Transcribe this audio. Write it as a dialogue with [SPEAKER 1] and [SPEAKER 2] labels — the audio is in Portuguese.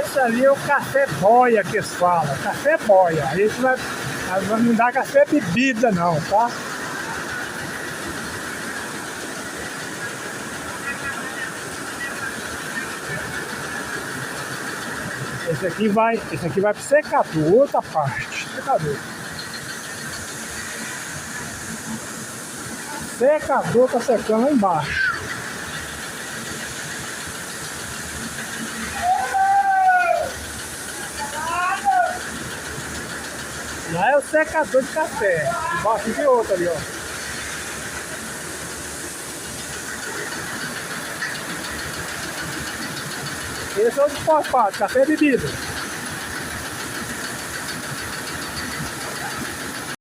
[SPEAKER 1] Esse ali é o café boia que eles falam, café boia. A gente não dá café bebida não, tá? Esse aqui vai pro secador, outra parte, secador. Secador tá secando lá embaixo. Lá é o secador de café. Embaixo de outro ali, ó. Esse é o de fosfato, café bebido.